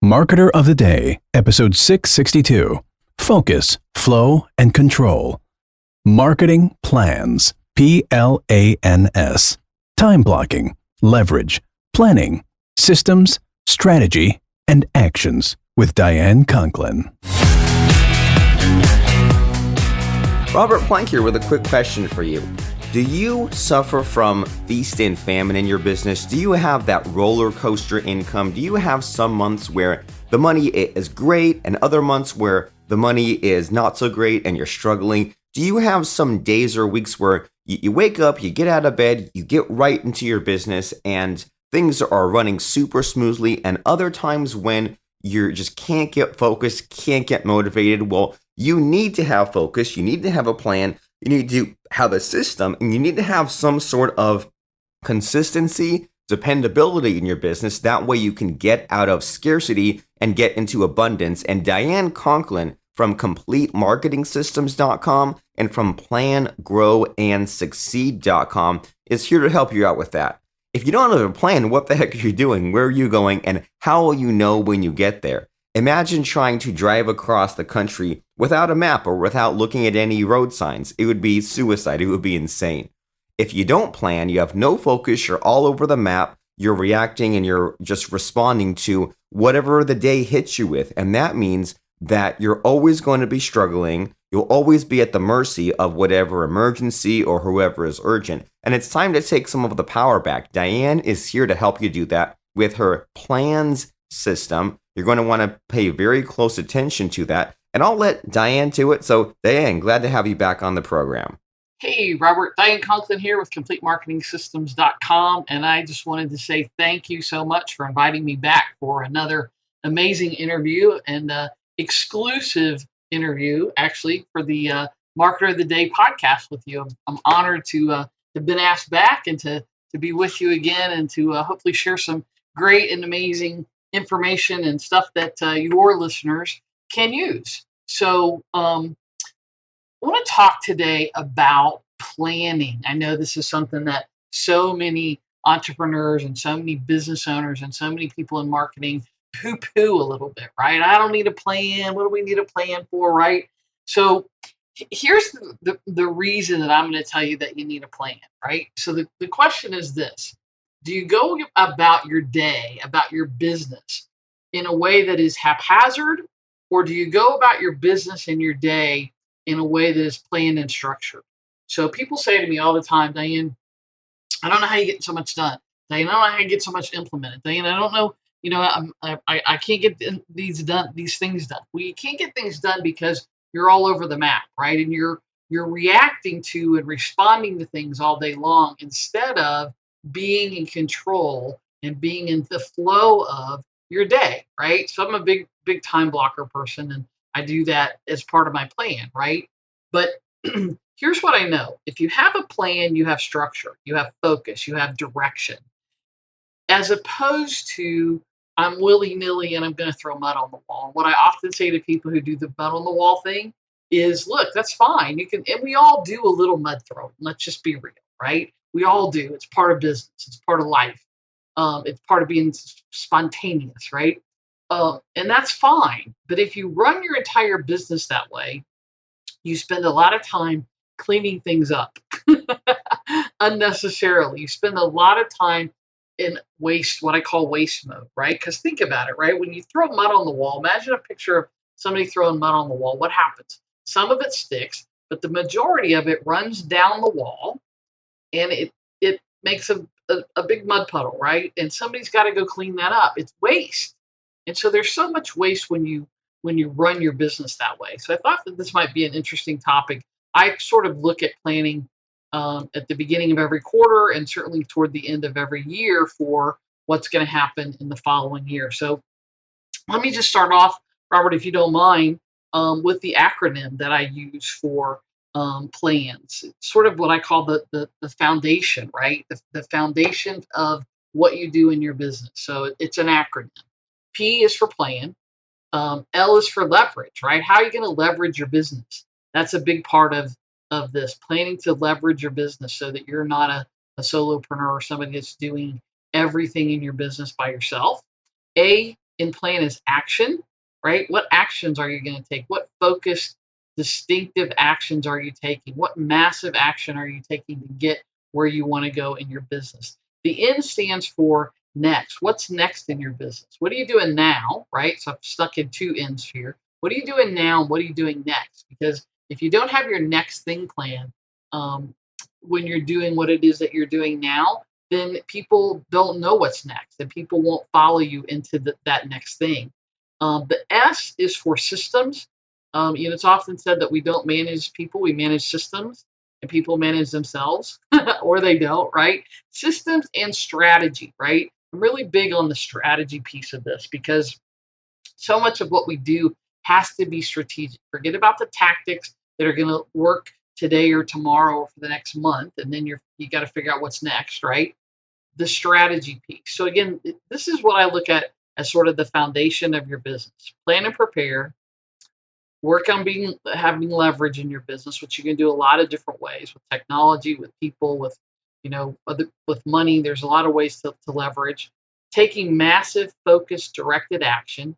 Marketer of the Day, Episode 662. Focus, Flow, and Control. Marketing Plans, P.L.A.N.S. Time blocking, leverage, planning, systems, strategy, and actions with Diane Conklin. Robert Plank here with a quick question for you. Do you suffer from feast and famine in your business? Do you have that roller coaster income? Do you have some months where the money is great and other months where the money is not so great and you're struggling? Do you have some days or weeks where you wake up, you get out of bed, you get right into your business and things are running super smoothly, and other times when you just can't get focused, can't get motivated? Well, you need to have focus, you need to have a plan, you need to have a system, and you need to have some sort of consistency, dependability in your business. That way you can get out of scarcity and get into abundance. And Diane Conklin from CompleteMarketingSystems.com and from PlanGrowAndSucceed.com is here to help you out with that. If you don't have a plan, what the heck are you doing? Where are you going? And how will you know when you get there? Imagine trying to drive across the country without a map or without looking at any road signs. It would be suicide. It would be insane. If you don't plan, you have no focus, you're all over the map, you're reacting and you're just responding to whatever the day hits you with. And that means that you're always going to be struggling. You'll always be at the mercy of whatever emergency or whoever is urgent. And it's time to take some of the power back. Diane is here to help you do that with her plans system. You're going to want to pay very close attention to that. And I'll let Diane do it. So Diane, glad to have you back on the program. Hey, Robert, Diane Conklin here with CompleteMarketingSystems.com. And I just wanted to say thank you so much for inviting me back for another amazing interview and exclusive interview, actually, for the Marketer of the Day podcast with you. I'm honored to have been asked back and to be with you again and to hopefully share some great and amazing information and stuff that your listeners can use. So I want to talk today about planning. I know this is something that so many entrepreneurs and so many business owners and so many people in marketing poo-poo a little bit, right? I don't need a plan. What do we need a plan for, right? So here's the reason that I'm going to tell you that you need a plan, right? So the question is this. Do you go about your day, about your business in a way that is haphazard, or do you go about your business and your day in a way that is planned and structured? So people say to me all the time, Diane, I don't know how you get so much done. Diane, I don't know how you get so much implemented. Diane, I don't know, I can't get these things done. Well, you can't get things done because you're all over the map, right? And you're reacting to and responding to things all day long instead of being in control and being in the flow of your day, right? So I'm a big time blocker person, and I do that as part of my plan, right? But here's what I know. If you have a plan, you have structure, you have focus, you have direction, as opposed to I'm willy-nilly and I'm going to throw mud on the wall. What I often say to people who do the mud on the wall thing is, look, that's fine. You can, and we all do a little mud throwing. Let's just be real, right? We all do. It's part of business. It's part of life. It's part of being spontaneous, right? And that's fine. But if you run your entire business that way, you spend a lot of time cleaning things up unnecessarily. You spend a lot of time in waste, what I call waste mode, right? Because think about it, right? When you throw mud on the wall, imagine a picture of somebody throwing mud on the wall. What happens? Some of it sticks, but the majority of it runs down the wall, and it makes a big mud puddle, right? And somebody's got to go clean that up. It's waste. And so there's so much waste when you run your business that way. So I thought that this might be an interesting topic. I sort of look at planning at the beginning of every quarter and certainly toward the end of every year for what's going to happen in the following year. So let me just start off, Robert, if you don't mind, with the acronym that I use for plans. It's sort of what I call the foundation, right? The foundation of what you do in your business. So it's an acronym. P is for plan. L is for leverage, right? How are you going to leverage your business? That's a big part of this, planning to leverage your business so that you're not a solopreneur or somebody that's doing everything in your business by yourself. A in plan is action, right? What actions are you going to take? What focused, distinctive actions are you taking? What massive action are you taking to get where you want to go in your business? The N stands for next. What's next in your business? What are you doing now, right? So I've stuck in two N's here. What are you doing now and what are you doing next? Because if you don't have your next thing plan, when you're doing what it is that you're doing now, then people don't know what's next and people won't follow you into that next thing. The S is for systems. It's often said that we don't manage people, we manage systems, and people manage themselves, or they don't, right? Systems and strategy, right? I'm really big on the strategy piece of this because so much of what we do has to be strategic. Forget about the tactics that are going to work today or tomorrow or for the next month, and then you got to figure out what's next, right? The strategy piece. So again, this is what I look at as sort of the foundation of your business. Plan and prepare. Work on having leverage in your business, which you can do a lot of different ways with technology, with people, with with money. There's a lot of ways to leverage. Taking massive, focused, directed action.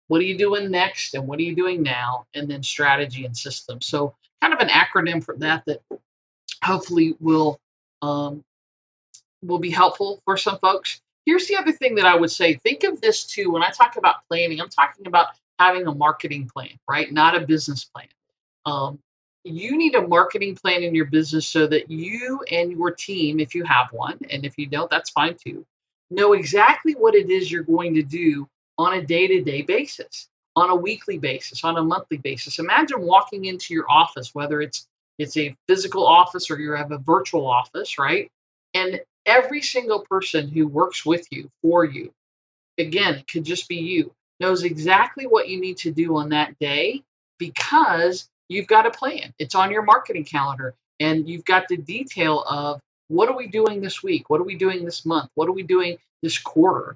What are you doing next, and what are you doing now? And then strategy and systems. So kind of an acronym for that hopefully will be helpful for some folks. Here's the other thing that I would say. Think of this too. When I talk about planning, I'm talking about having a marketing plan, right? Not a business plan. You need a marketing plan in your business so that you and your team, if you have one, and if you don't, that's fine too, know exactly what it is you're going to do on a day-to-day basis, on a weekly basis, on a monthly basis. Imagine walking into your office, whether it's a physical office or you have a virtual office, right? And every single person who works with you, for you, again, it could just be you, knows exactly what you need to do on that day because you've got a plan. It's on your marketing calendar and you've got the detail of what are we doing this week? What are we doing this month? What are we doing this quarter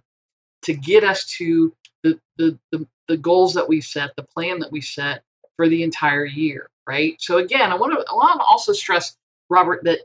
to get us to the goals that we set, the plan that we set for the entire year, right? So again, I want to also stress, Robert, that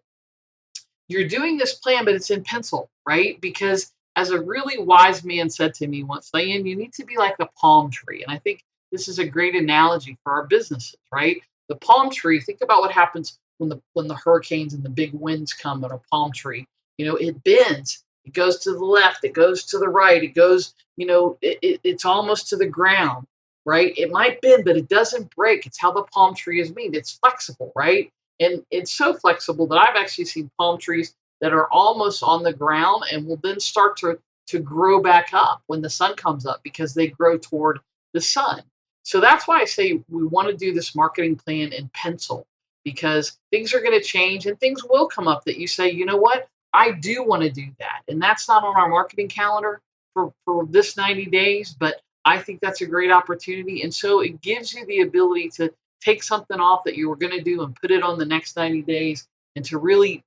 you're doing this plan, but it's in pencil, right? Because as a really wise man said to me once, Diane, you need to be like the palm tree. And I think this is a great analogy for our businesses, right? The palm tree, think about what happens when the hurricanes and the big winds come on a palm tree. It bends. It goes to the left. It goes to the right. It goes, it's almost to the ground, right? It might bend, but it doesn't break. It's how the palm tree is made. It's flexible, right? And it's so flexible that I've actually seen palm trees that are almost on the ground and will then start to grow back up when the sun comes up because they grow toward the sun. So that's why I say we want to do this marketing plan in pencil because things are going to change and things will come up that you say, you know what, I do want to do that. And that's not on our marketing calendar for this 90 days, but I think that's a great opportunity. And so it gives you the ability to take something off that you were going to do and put it on the next 90 days and to really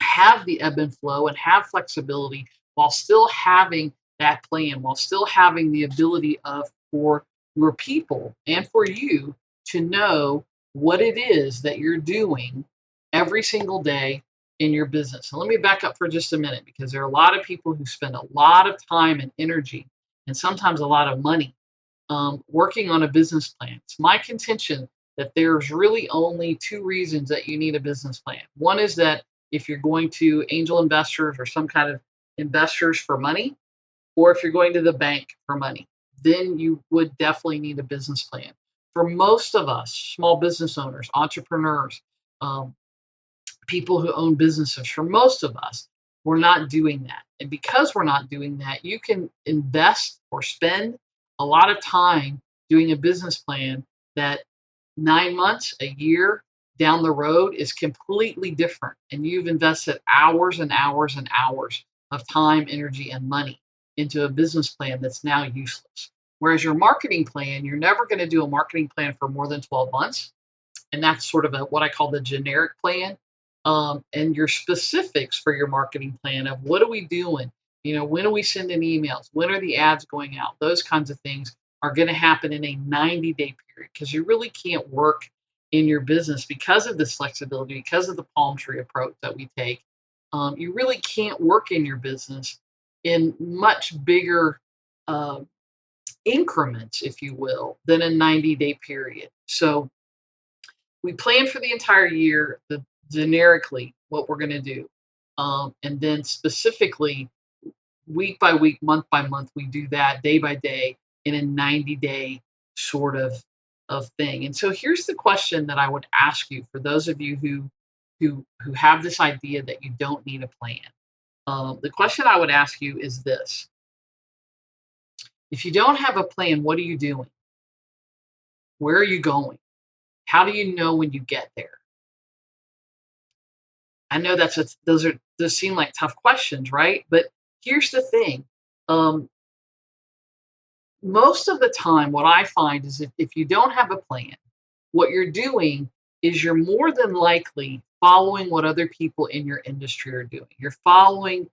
have the ebb and flow and have flexibility while still having that plan, while still having the ability for your people and for you to know what it is that you're doing every single day in your business. And let me back up for just a minute because there are a lot of people who spend a lot of time and energy and sometimes a lot of money working on a business plan. It's my contention that there's really only two reasons that you need a business plan. One is that if you're going to angel investors or some kind of investors for money, or if you're going to the bank for money, then you would definitely need a business plan. For most of us, small business owners, entrepreneurs, people who own businesses, for most of us, we're not doing that. And because we're not doing that, you can invest or spend a lot of time doing a business plan that 9 months, a year down the road is completely different. And you've invested hours and hours and hours of time, energy, and money into a business plan that's now useless. Whereas your marketing plan, you're never going to do a marketing plan for more than 12 months. And that's sort of what I call the generic plan. And your specifics for your marketing plan of what are we doing? When are we sending emails? When are the ads going out? Those kinds of things are going to happen in a 90-day period because you really can't work in your business because of this flexibility, because of the palm tree approach that we take. You really can't work in your business in much bigger uh, increments, if you will, than a 90-day period. So we plan for the entire year, generically what we're going to do. And then specifically, week by week, month by month, we do that day by day in a 90-day sort of thing. And so here's the question that I would ask you for those of you who have this idea that you don't need a plan. The question I would ask you is this: if you don't have a plan, what are you doing? Where are you going? How do you know when you get there? I know those seem like tough questions, right? But here's the thing. Um, Most of the time, what I find is if you don't have a plan, what you're doing is you're more than likely following what other people in your industry are doing. You're following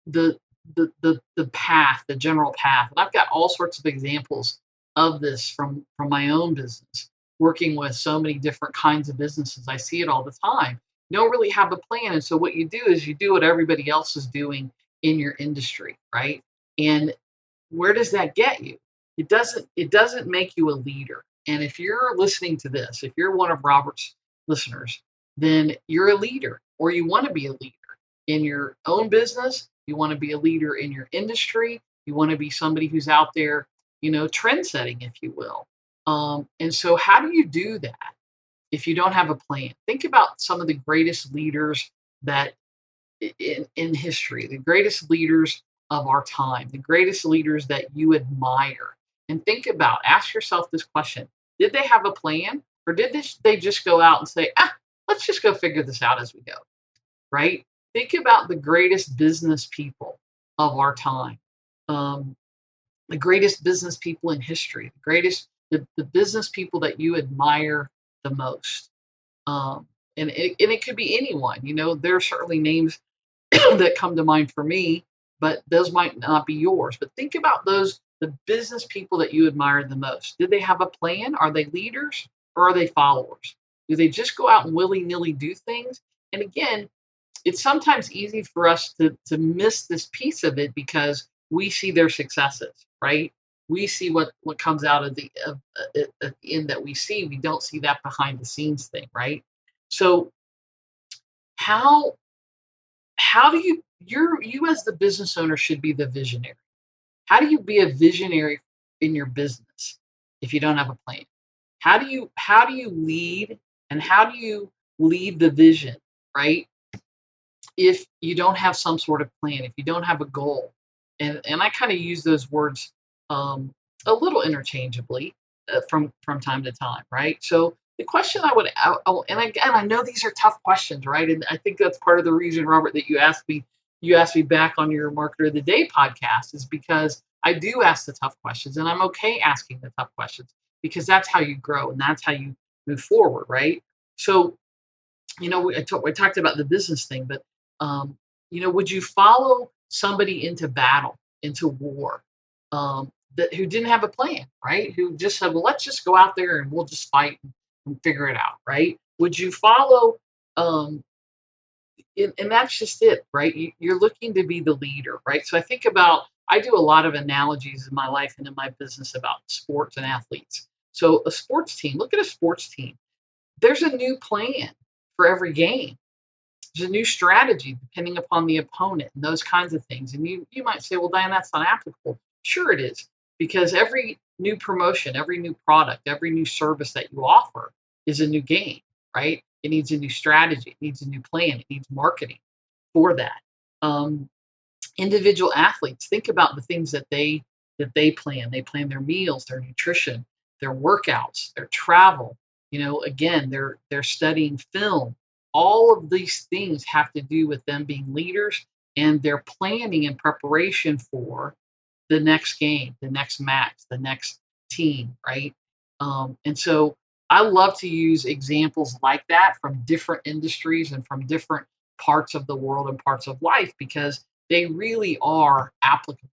the the path, the general path. And I've got all sorts of examples of this from my own business, working with so many different kinds of businesses. I see it all the time. You don't really have a plan, and so what you do is you do what everybody else is doing in your industry, right? And where does that get you? It doesn't make you a leader. And if you're listening to this, if you're one of Robert's listeners, then you're a leader, or you want to be a leader in your own business. You want to be a leader in your industry. You want to be somebody who's out there, trend setting, if you will. And so how do you do that if you don't have a plan? Think about some of the greatest leaders that in history, the greatest leaders of our time, the greatest leaders that you admire. And ask yourself this question: did they have a plan, or they just go out and say, let's just go figure this out as we go, right? Think about the greatest business people of our time, the greatest business people in history, the business people that you admire the most. And it could be anyone. There are certainly names that come to mind for me, but those might not be yours. But think about the business people that you admire the most. Did they have a plan? Are they leaders, or are they followers? Do they just go out and willy-nilly do things? And again, it's sometimes easy for us to miss this piece of it because we see their successes, right? We see what comes out at the end that we see. We don't see that behind the scenes thing, right? So how do you as the business owner should be the visionary? How do you be a visionary in your business if you don't have a plan? How do you lead, and how do you lead the vision, right? If you don't have some sort of plan, if you don't have a goal. And I kind of use those words a little interchangeably from time to time, right? So the question and again, I know these are tough questions, right? And I think that's part of the reason, Robert, that you asked me back on your Marketer of the Day podcast, is because I do ask the tough questions, and I'm okay asking the tough questions, because that's how you grow and that's how you move forward, right? So, we talked about the business thing, but would you follow somebody into battle, into war, who didn't have a plan, right? Who just said, well, let's just go out there and we'll just fight and figure it out, right? Would you follow? And that's just it, right? You're looking to be the leader, right? So I do a lot of analogies in my life and in my business about sports and athletes. So a sports team, look at a sports team. There's a new plan for every game. There's a new strategy depending upon the opponent and those kinds of things. And you might say, well, Diane, that's not applicable. Sure it is, because every new promotion, every new product, every new service that you offer is a new game, right? It needs a new strategy. It needs a new plan. It needs marketing for that. Individual athletes, think about the things that they plan. They plan their meals, their nutrition, their workouts, their travel. Again, they're studying film. All of these things have to do with them being leaders, and they're planning in preparation for the next game, the next match, the next team, right? And so I love to use examples like that from different industries and from different parts of the world and parts of life, because they really are applicable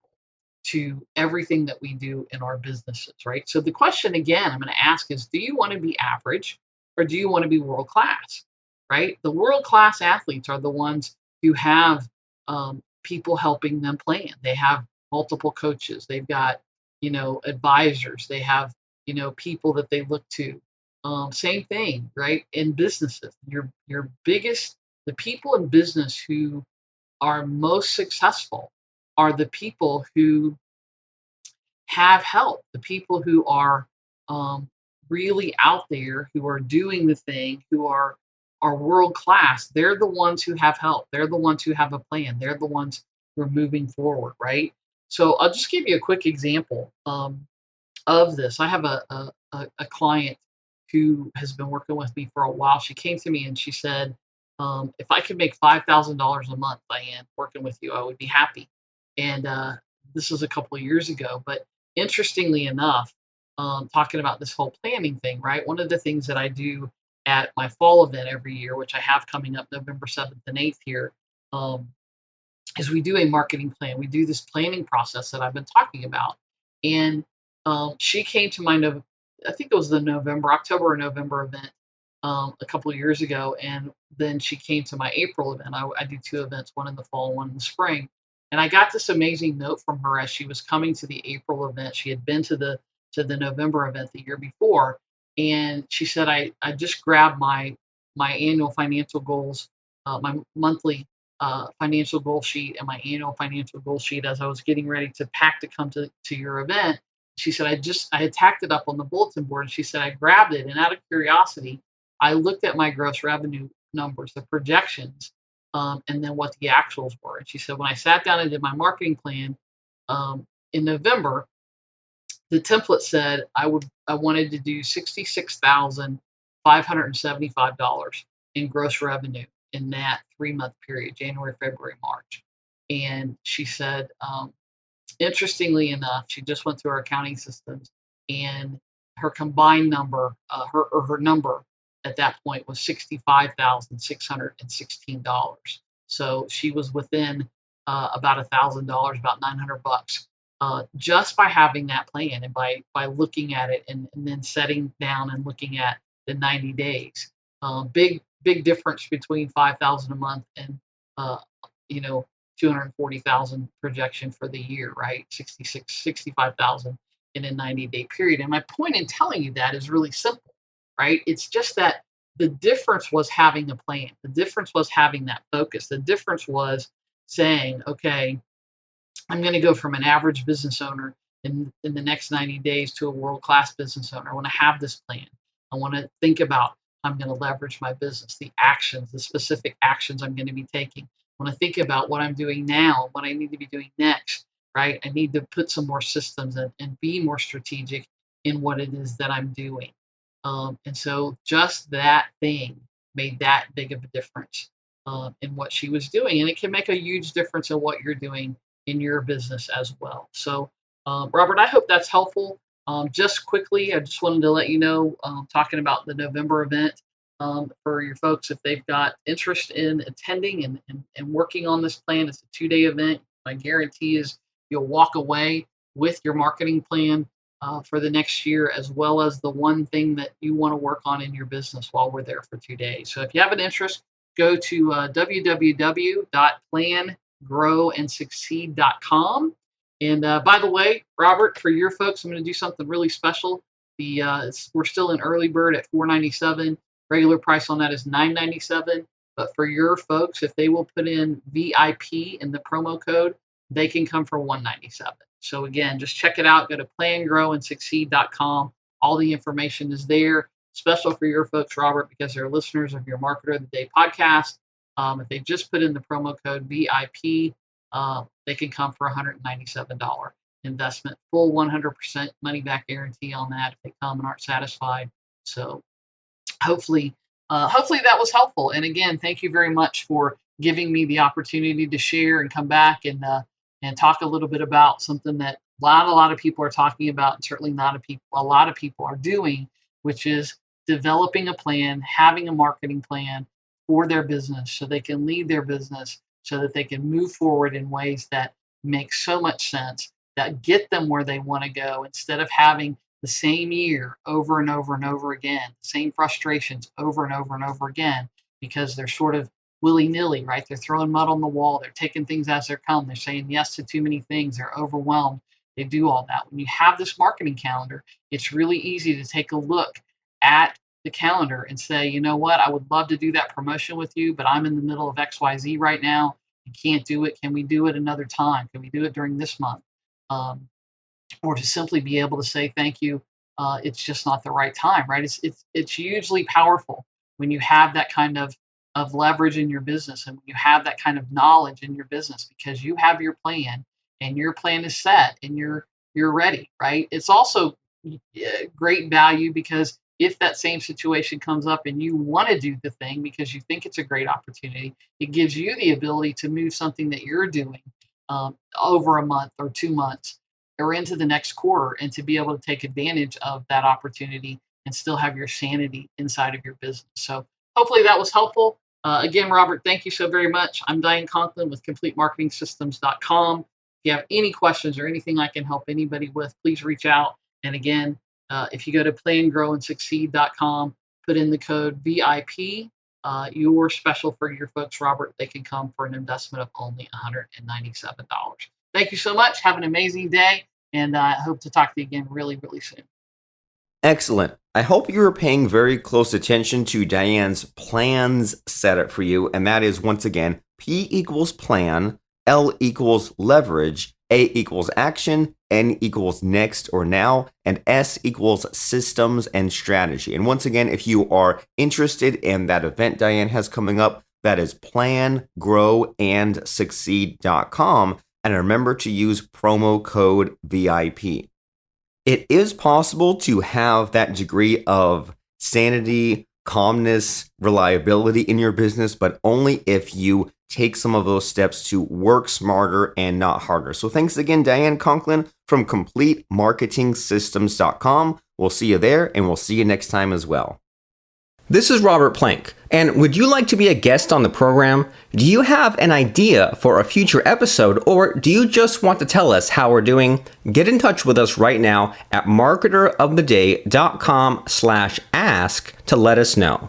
to everything that we do in our businesses, right? So the question again I'm going to ask is, do you want to be average, or do you want to be world class, right? The world class athletes are the ones who have people helping them plan. They have multiple coaches. They've got, advisors. They have, people that they look to. Same thing, right? In businesses, your biggest, the people in business who are most successful are the people who have help, the people who are um, really out there, who are doing the thing, who are world class. They're the ones who have help. They're the ones who have a plan. They're the ones who are moving forward, right? So I'll just give you a quick example of this. I have a client who has been working with me for a while. She came to me and she said, if I could make $5,000 a month, Diane, working with you, I would be happy. And this was a couple of years ago. But interestingly enough, talking about this whole planning thing, right? One of the things that I do at my fall event every year, which I have coming up November 7th and 8th here, um, is we do a marketing plan. We do this planning process that I've been talking about. And she came to my, I think it was the October or November event a couple of years ago. And then she came to my April event. I do two events, one in the fall, one in the spring. And I got this amazing note from her as she was coming to the April event. She had been to the November event the year before. And she said, I just grabbed my annual financial goals, my monthly financial goal sheet and my annual financial goal sheet as I was getting ready to pack to come to your event. She said, I had tacked it up on the bulletin board. And she said, I grabbed it. And out of curiosity, I looked at my gross revenue numbers, the projections, and then what the actuals were. And she said, when I sat down and did my marketing plan in November, the template said I wanted to do $66,575 in gross revenue in that 3-month period, January, February, March. And she said, interestingly enough, she just went through our accounting systems, and her combined number, her number at that point was $65,616. So she was within about $1,000, about $900, just by having that plan and by looking at it and then setting down and looking at the 90 days. Big difference between 5,000 a month and uh, you know 240,000 projection for the year, right? 65,000 in a 90-day period. And my point in telling you that is really simple, right? It's just that the difference was having a plan. The difference was having that focus. The difference was saying, okay, I'm going to go from an average business owner in the next 90 days to a world-class business owner. I want to have this plan. I want to think about how I'm going to leverage my business, the actions, the specific actions I'm going to be taking. I want to think about what I'm doing now, what I need to be doing next, right? I need to put some more systems and be more strategic in what it is that I'm doing. And so just that thing made that big of a difference in what she was doing. And it can make a huge difference in what you're doing in your business as well. So, Robert, I hope that's helpful. Just quickly, I just wanted to let you know, talking about the November event for your folks, if they've got interest in attending and working on this plan, it's a 2-day event. My guarantee is you'll walk away with your marketing plan for the next year, as well as the one thing that you want to work on in your business while we're there for 2 days. So if you have an interest, go to www.plangrowandsucceed.com. And by the way, Robert, for your folks, I'm going to do something really special. We're still in early bird at $497. Regular price on that is $997. But for your folks, if they will put in VIP in the promo code, they can come for $197. So again, just check it out. Go to plangrowandsucceed.com. All the information is there. Special for your folks, Robert, because they're listeners of your Marketer of the Day podcast. If they just put in the promo code VIP, they can come for $197 investment, full 100% money back guarantee on that if they come and aren't satisfied. So hopefully that was helpful. And again, thank you very much for giving me the opportunity to share and come back and talk a little bit about something that a lot of people are talking about, and certainly a lot of people are doing, which is developing a plan, having a marketing plan for their business so they can lead their business, so that they can move forward in ways that make so much sense, that get them where they want to go, instead of having the same year over and over and over again, the same frustrations over and over and over again, because they're sort of willy-nilly, right? They're throwing mud on the wall. They're taking things as they come. They're saying yes to too many things. They're overwhelmed. They do all that. When you have this marketing calendar, it's really easy to take a look at the calendar and say, you know what, I would love to do that promotion with you, but I'm in the middle of XYZ right now. You can't do it. Can we do it another time? Can we do it during this month? Or to simply be able to say thank you. It's just not the right time, right? It's hugely powerful when you have that kind of leverage in your business, and when you have that kind of knowledge in your business, because you have your plan and your plan is set and you're ready, right? It's also great value because if that same situation comes up and you want to do the thing because you think it's a great opportunity, it gives you the ability to move something that you're doing over a month or 2 months or into the next quarter, and to be able to take advantage of that opportunity and still have your sanity inside of your business. So hopefully that was helpful. Again, Robert, thank you so very much. I'm Diane Conklin with CompleteMarketingSystems.com. If you have any questions or anything I can help anybody with, please reach out. And again, if you go to PlanGrowAndSucceed.com, put in the code VIP, you're special for your folks, Robert. They can come for an investment of only $197. Thank you so much. Have an amazing day, and I hope to talk to you again really, really soon. Excellent. I hope you are paying very close attention to Diane's plans setup for you. And that is, once again, P equals plan, L equals leverage, A equals action, N equals next or now, and S equals systems and strategy. And once again, if you are interested in that event Diane has coming up, that is PlanGrowAndSucceed.com. And remember to use promo code VIP. It is possible to have that degree of sanity, calmness, reliability in your business, but only if you take some of those steps to work smarter and not harder. So thanks again, Diane Conklin from CompleteMarketingSystems.com. We'll see you there, and we'll see you next time as well. This is Robert Plank, and would you like to be a guest on the program? Do you have an idea for a future episode, or do you just want to tell us how we're doing? Get in touch with us right now at marketeroftheday.com/ask to let us know.